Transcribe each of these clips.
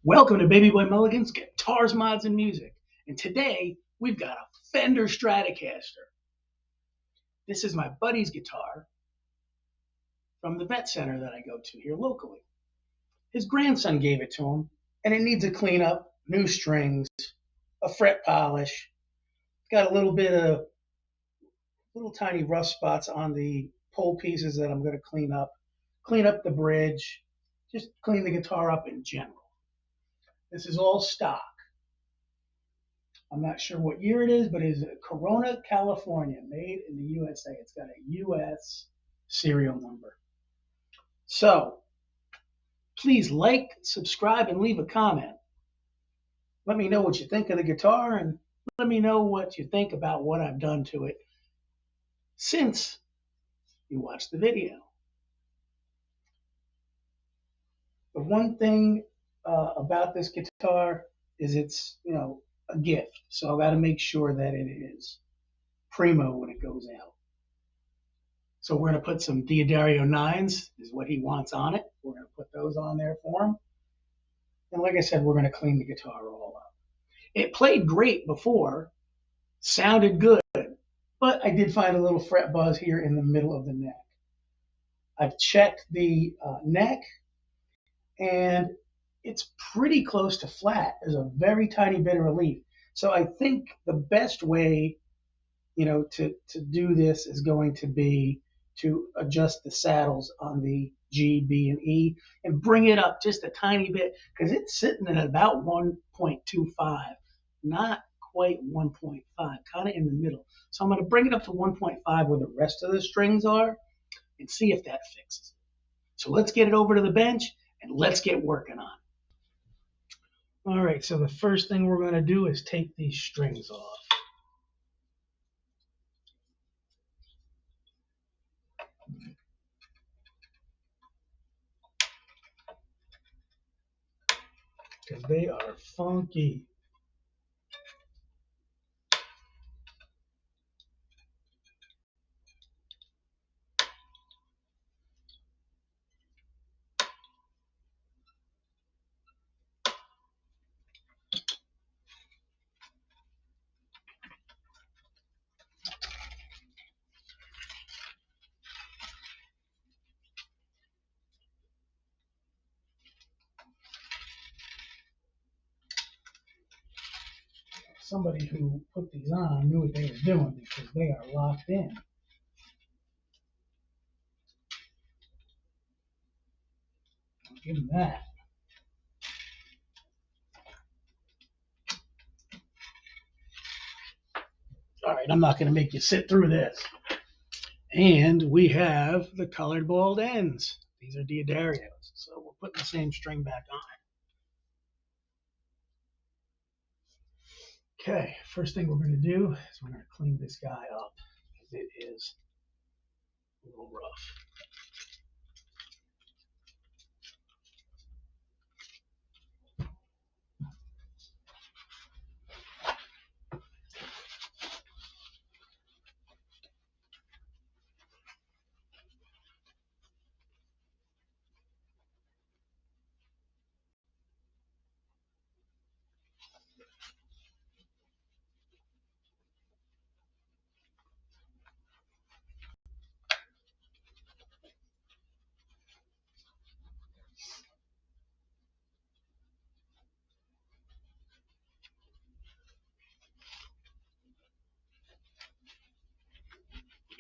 Welcome to Baby Boy Mulligan's Guitars, Mods, and Music. And today we've got a Fender Stratocaster. This is my buddy's guitar from the vet center that I go to here locally. His grandson gave it to him, and it needs a cleanup, new strings, a fret polish. Got a little bit of little tiny rust spots on the pole pieces that I'm going to clean up the bridge, just clean the guitar up in general. This is all stock. I'm not sure what year it is, but it is Corona, California, made in the USA. It's got a US serial number. So please like, subscribe, and leave a comment. Let me know what you think of the guitar, and let me know what you think about what I've done to it since you watched the video. The one thing about this guitar is it's, a gift. So I've got to make sure that it is primo when it goes out. So we're going to put some D'Addario 9s, is what he wants on it. We're going to put those on there for him. And like I said, we're going to clean the guitar all up. It played great before, sounded good, but I did find a little fret buzz here in the middle of the neck. I've checked the neck, and it's pretty close to flat. There's a very tiny bit of relief. So I think the best way, to do this is going to be to adjust the saddles on the G, B, and E and bring it up just a tiny bit because it's sitting at about 1.25, not quite 1.5, kind of in the middle. So I'm going to bring it up to 1.5 where the rest of the strings are and see if that fixes it. So let's get it over to the bench and let's get working on it. All right, so the first thing we're going to do is take these strings off. Because they are funky. Somebody who put these on knew what they were doing because they are locked in. I'll give them that. All right, I'm not going to make you sit through this. And we have the colored balled ends. These are D'Addarios. So we're putting the same string back on. Okay, first thing we're going to do is we're going to clean this guy up because it is a little rough.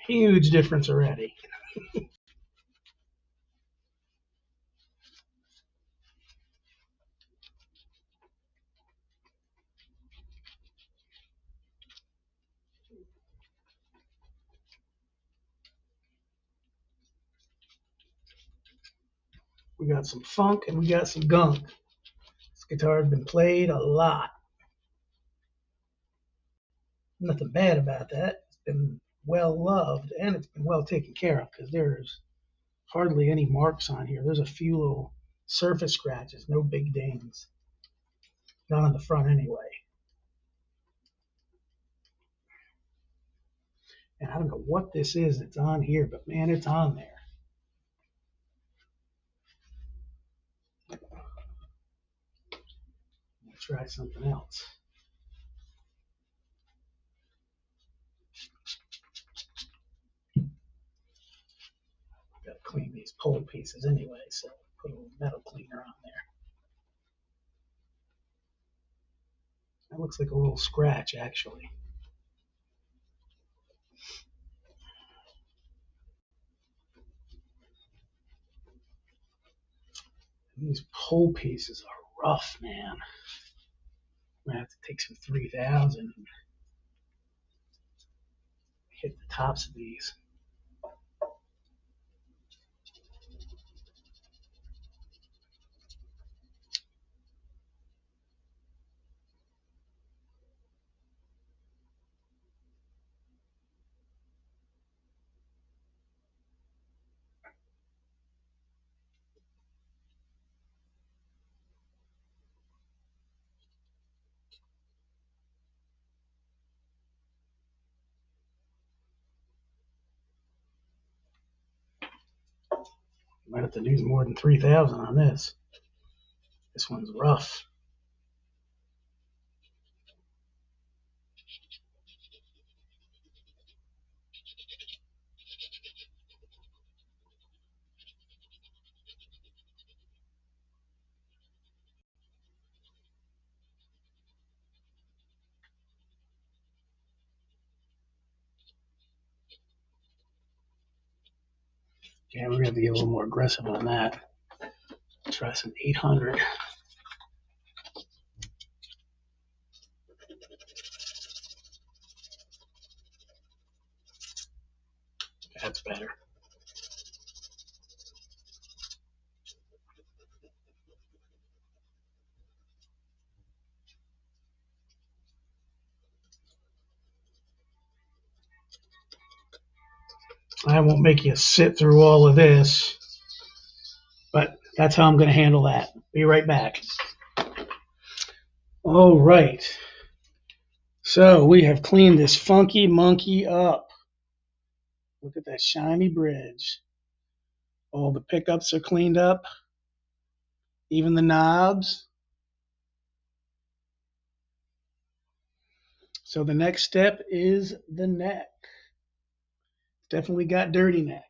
Huge difference already. We got some funk and we got some gunk. This guitar has been played a lot. Nothing bad about that. It's been well loved and it's been well taken care of because there's hardly any marks on here. There's a few little surface scratches, no big dings. Not on the front anyway. And I don't know what this is that's on here, but man, it's on there. try something else. Got to clean these pole pieces anyway, so put a little metal cleaner on there. That looks like a little scratch, actually. And these pole pieces are rough, man. I'm going to have to take some 3000 and hit the tops of these. Might have to use more than 3000 on this. This one's rough. Yeah, we're going to have to get a little more aggressive on that. Try some 800. That's better. I won't make you sit through all of this, but that's how I'm going to handle that. Be right back. All right. So we have cleaned this funky monkey up. Look at that shiny bridge. All the pickups are cleaned up, even the knobs. So the next step is the neck. Definitely got dirty neck.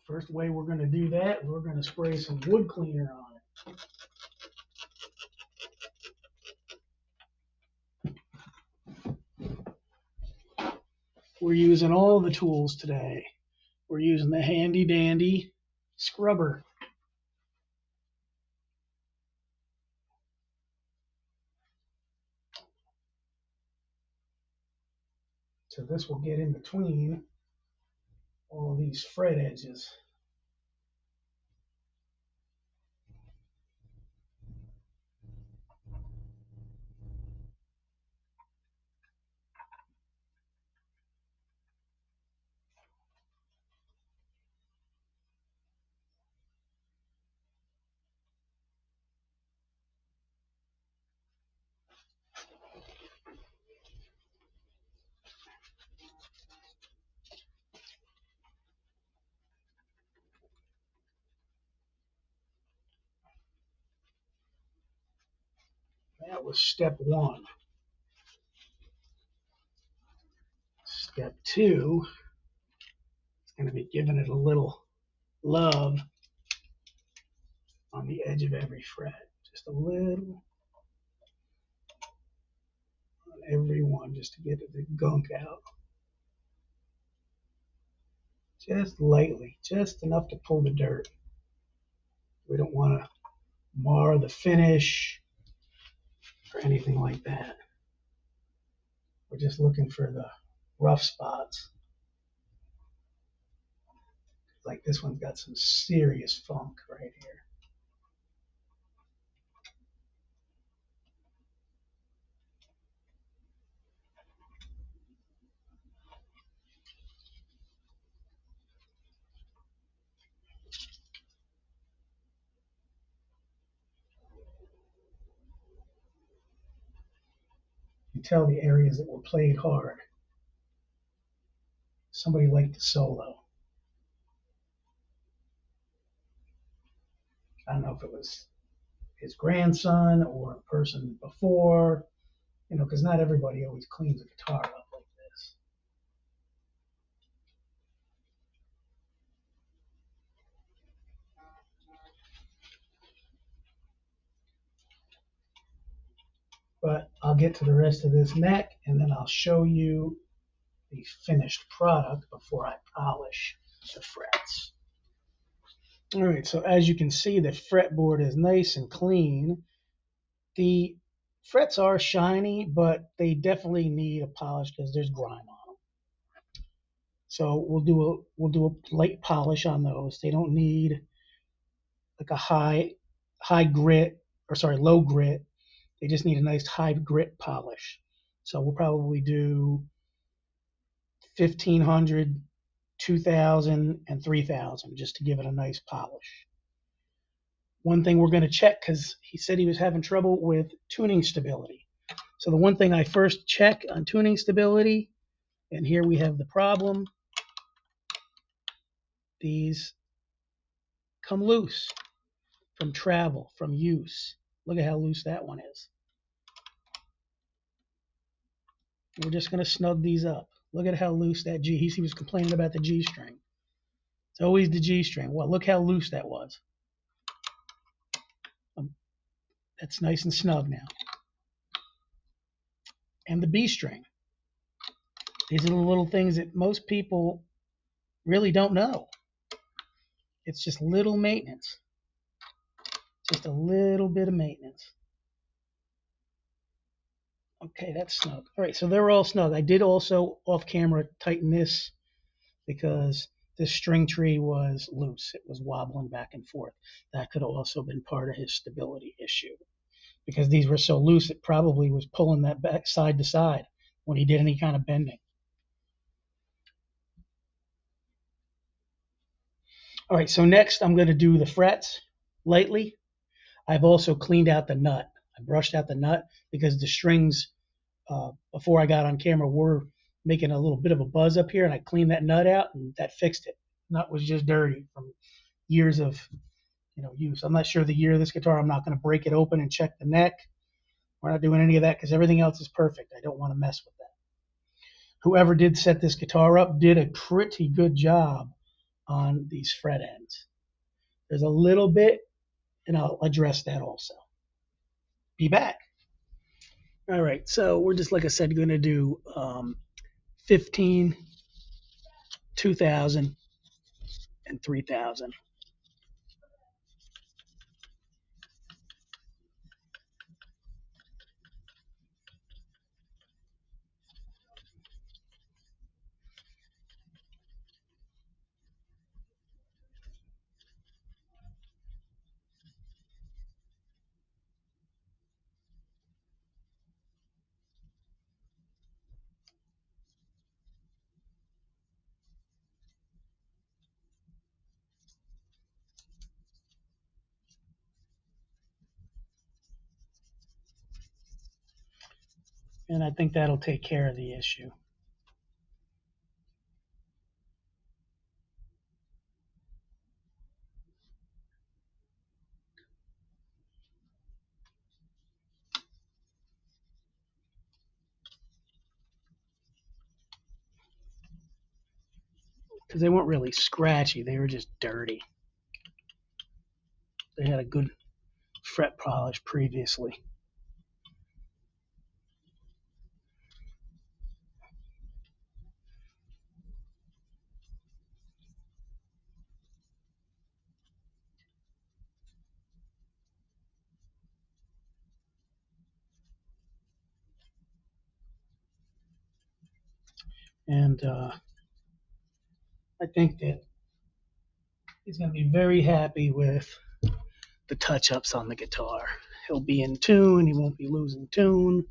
First way we're going to do that, we're going to spray some wood cleaner on it. We're using all the tools today. We're using the handy dandy scrubber. So this will get in between all these fret edges. That was step one. Step two is going to be giving it a little love on the edge of every fret. Just a little on every one, just to get the gunk out. Just lightly, just enough to pull the dirt. We don't want to mar the finish or anything like that. We're just looking for the rough spots. Like this one's got some serious funk right here. You tell the areas that were played hard. Somebody liked the solo. I don't know if it was his grandson or a person before, you know, because not everybody always cleans a guitar up like this. But I'll get to the rest of this neck and then I'll show you the finished product before I polish the frets. All right, so as you can see, the fretboard is nice and clean. The frets are shiny, but they definitely need a polish because there's grime on them. So we'll do a light polish on those. They don't need like a high grit, or sorry, low grit. They just need a nice high grit polish. So we'll probably do 1500, 2000, and 3000 just to give it a nice polish. One thing we're going to check, because he said he was having trouble with tuning stability. So the one thing I first check on tuning stability, and here we have the problem, these come loose from travel, from use. Look at how loose that one is. We're just going to snug these up. Look at how loose that G, he was complaining about the G string. It's always the G string. Well, look how loose that was. That's nice and snug now. And the B string. These are the little things that most people really don't know. It's just little maintenance. Just a little bit of maintenance. Okay, that's snug. All right, so they're all snug. I did also off camera tighten this because this string tree was loose. It was wobbling back and forth. That could have also been part of his stability issue. Because these were so loose, it probably was pulling that back side to side when he did any kind of bending. All right, so next I'm going to do the frets lightly. I've also cleaned out the nut. I brushed out the nut because the strings, before I got on camera, were making a little bit of a buzz up here, and I cleaned that nut out, and that fixed it. Nut was just dirty from years of use. I'm not sure the year of this guitar. I'm not going to break it open and check the neck. We're not doing any of that because everything else is perfect. I don't want to mess with that. Whoever did set this guitar up did a pretty good job on these fret ends. There's a little bit, and I'll address that also. Be back. All right, so we're just, like I said, going to do 15, 2000, and 3000. And I think that'll take care of the issue. Because they weren't really scratchy, they were just dirty. They had a good fret polish previously. And I think that he's going to be very happy with the touch-ups on the guitar. He'll be in tune. He won't be losing tune.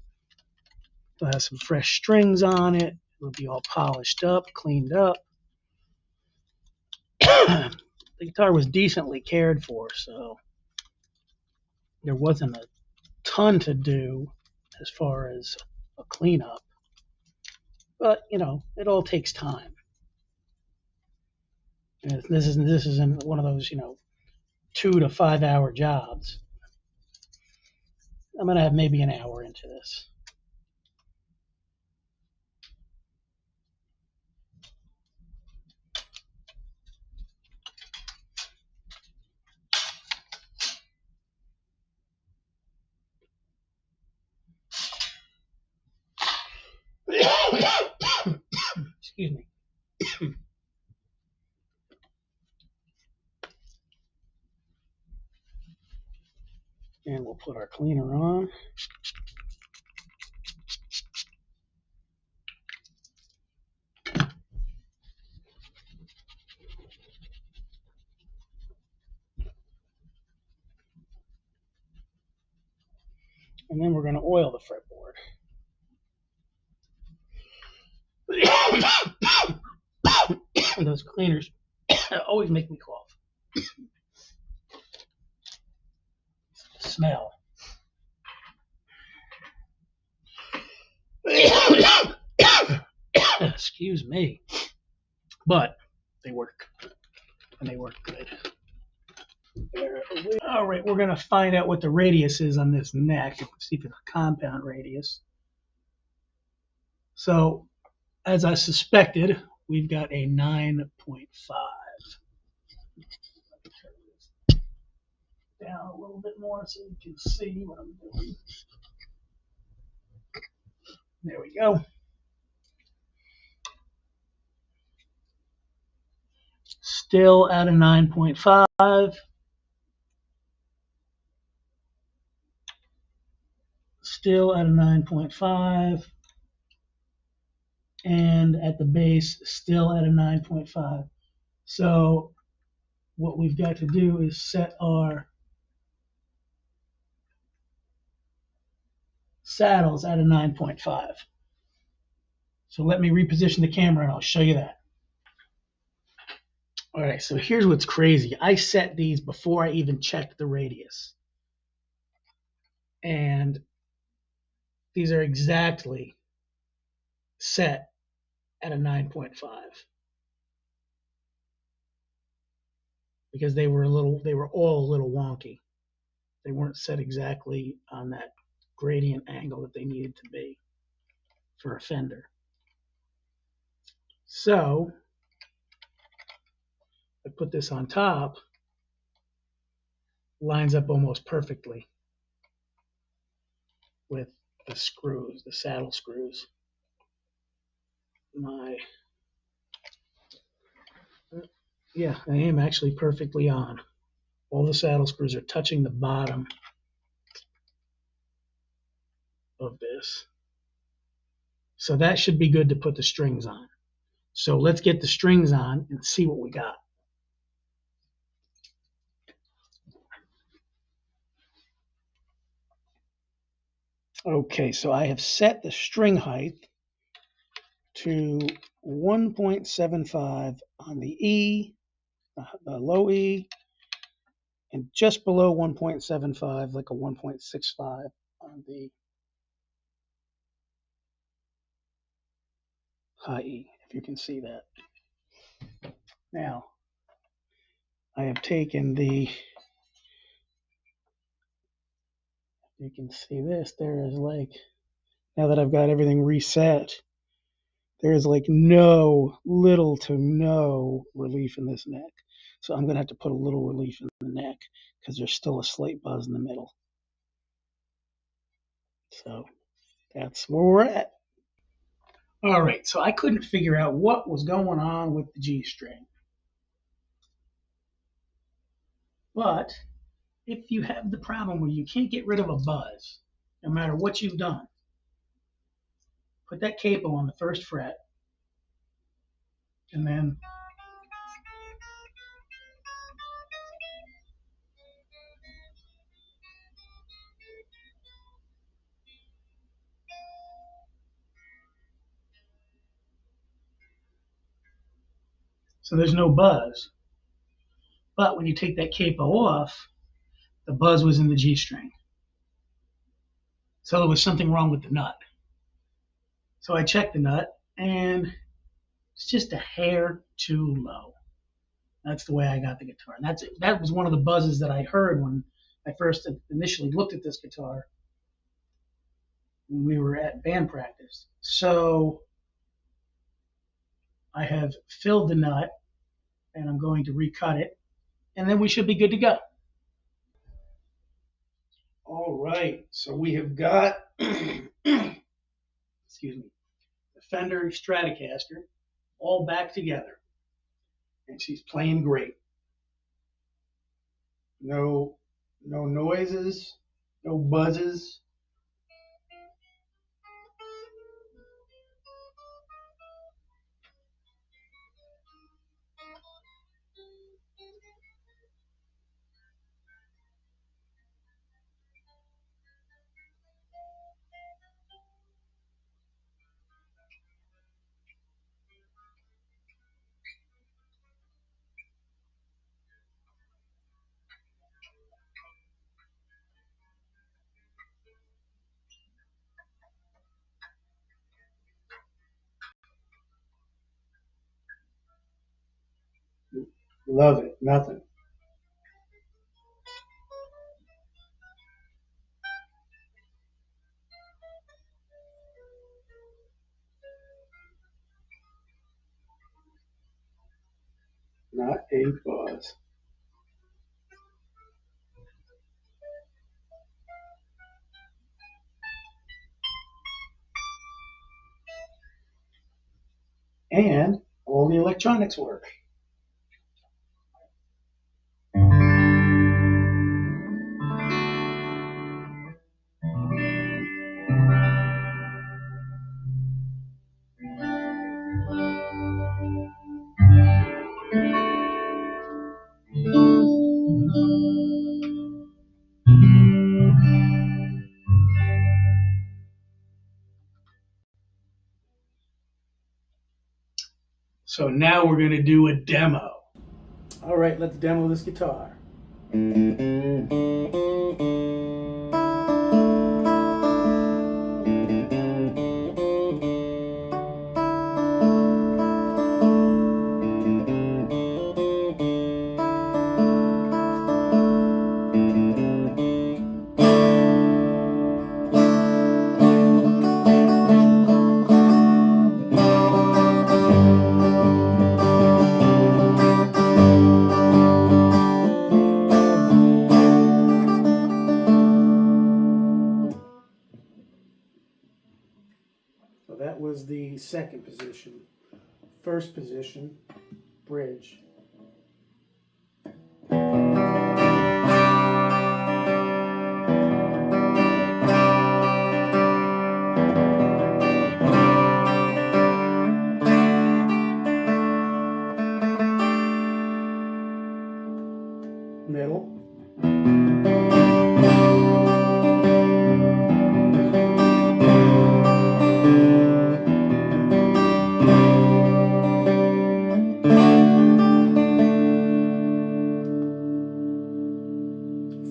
He'll have some fresh strings on it. It'll be all polished up, cleaned up. The guitar was decently cared for, so there wasn't a ton to do as far as a cleanup. But, it all takes time. And this isn't one of those, 2 to 5 hour jobs. I'm going to have maybe an hour into this. Excuse me. And we'll put our cleaner on. And then we're going to oil the fretboard. Those cleaners always make me cough. Smell. Excuse me. But they work. And they work good. All right, we're going to find out what the radius is on this neck. See if it's a compound radius. So, as I suspected, we've got a 9.5. Down a little bit more so you can see what I'm doing. There we go. Still at a 9.5. Still at a 9.5. And at the base, still at a 9.5. So what we've got to do is set our saddles at a 9.5. So let me reposition the camera and I'll show you that. All right, so here's what's crazy. I set these before I even checked the radius. And these are exactly set at a 9.5. Because they were all a little wonky. They weren't set exactly on that gradient angle that they needed to be for a Fender. So I put this on top, lines up almost perfectly with the screws, the saddle screws. Yeah, I am actually perfectly on. All the saddle screws are touching the bottom of this. So that should be good to put the strings on. So let's get the strings on and see what we got. Okay, so I have set the string height to 1.75 on the E, the low E, and just below 1.75, like a 1.65 on the high E, if you can see that. Now, I have taken the, you can see this, there is like, now that I've got everything reset, there is like little to no relief in this neck. So I'm going to have to put a little relief in the neck because there's still a slight buzz in the middle. So that's where we're at. All right, so I couldn't figure out what was going on with the G string. But if you have the problem where you can't get rid of a buzz, no matter what you've done, put that capo on the first fret, and then so there's no buzz. But when you take that capo off, the buzz was in the G string. So there was something wrong with the nut. So I checked the nut, and it's just a hair too low. That's the way I got the guitar. And that was one of the buzzes that I heard when I first initially looked at this guitar. when we were at band practice. So I have filled the nut and I'm going to recut it, and then we should be good to go. All right, so we have got, excuse me, the Fender Stratocaster all back together, and she's playing great. No noises, no buzzes. Love it, nothing. Not a buzz. And all the electronics work. So now we're going to do a demo. All right, let's demo this guitar. So that was the second position. First position, bridge. Middle.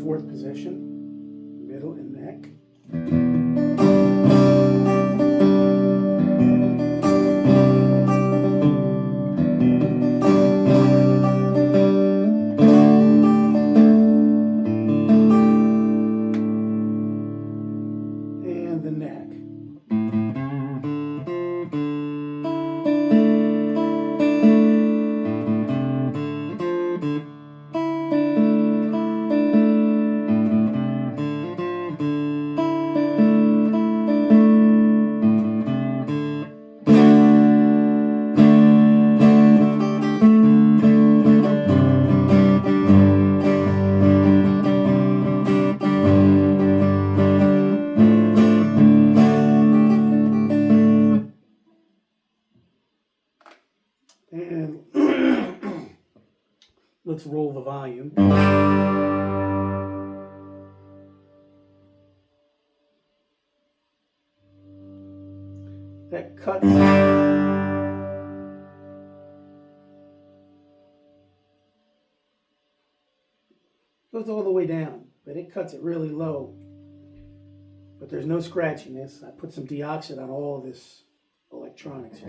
Fourth position, middle and neck. And the neck. And let's roll the volume. That cuts. Goes all the way down, but it cuts it really low. But there's no scratchiness. I put some deoxit on all of this electronics here.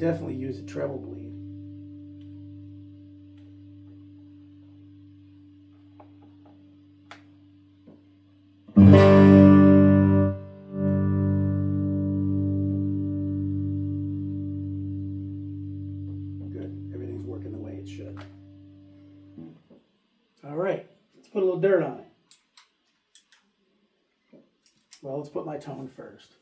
definitely use a treble bleed. Good. Everything's working the way it should. All right. Let's put a little dirt on it. Well, let's put my tone first.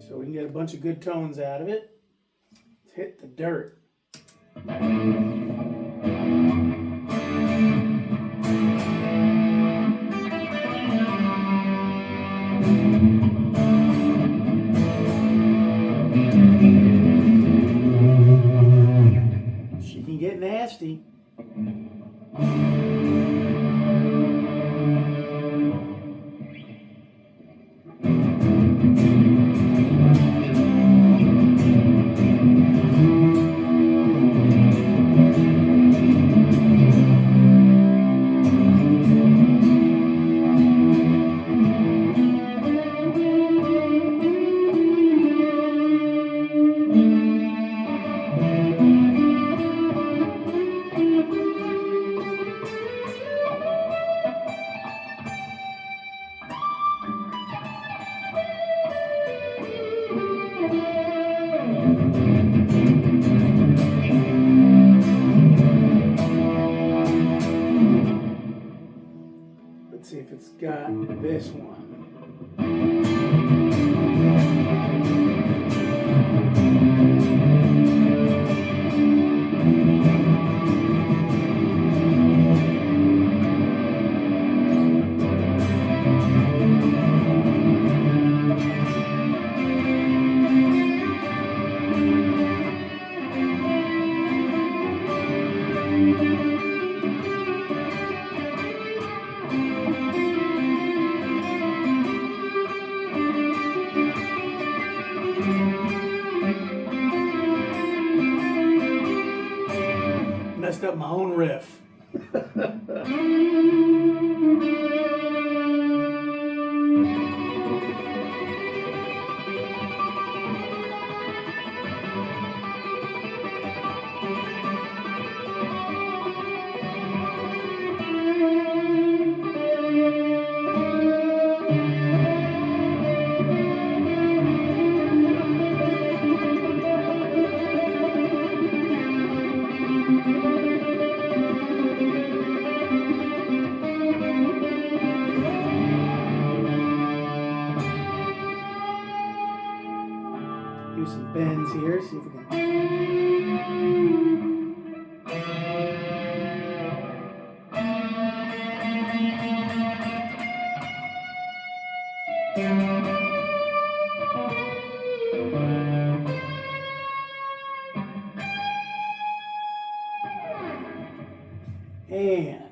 So we can get a bunch of good tones out of it. Let's hit the dirt. She can get nasty. Let's see if it's got this one. Messed up my own riff. Do some bends here, see if we can. And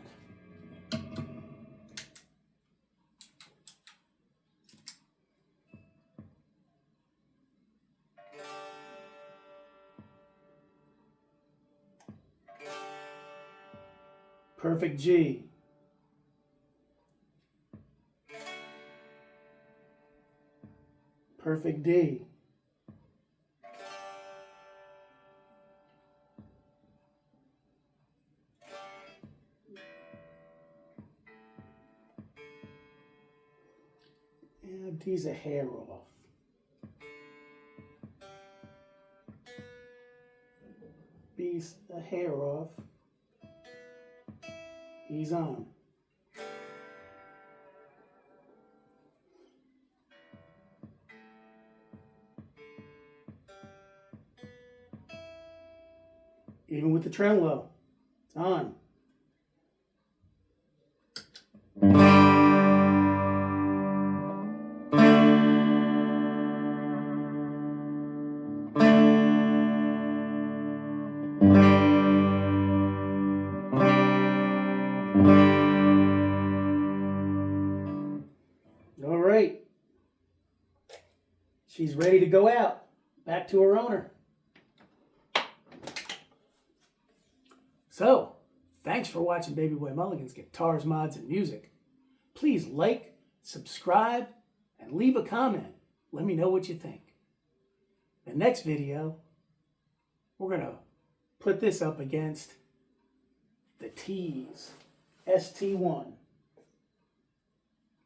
perfect G. Perfect D. And D's a hair off. B's a hair off. He's on. Even with the tremolo, it's on. All right. She's ready to go out. Back to her owner. So, thanks for watching Baby Boy Mulligan's Guitars, Mods, and Music. Please like, subscribe, and leave a comment. Let me know what you think. The next video, we're going to put this up against the T's ST1.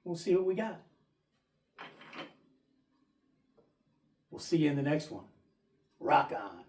We'll see what we got. We'll see you in the next one. Rock on.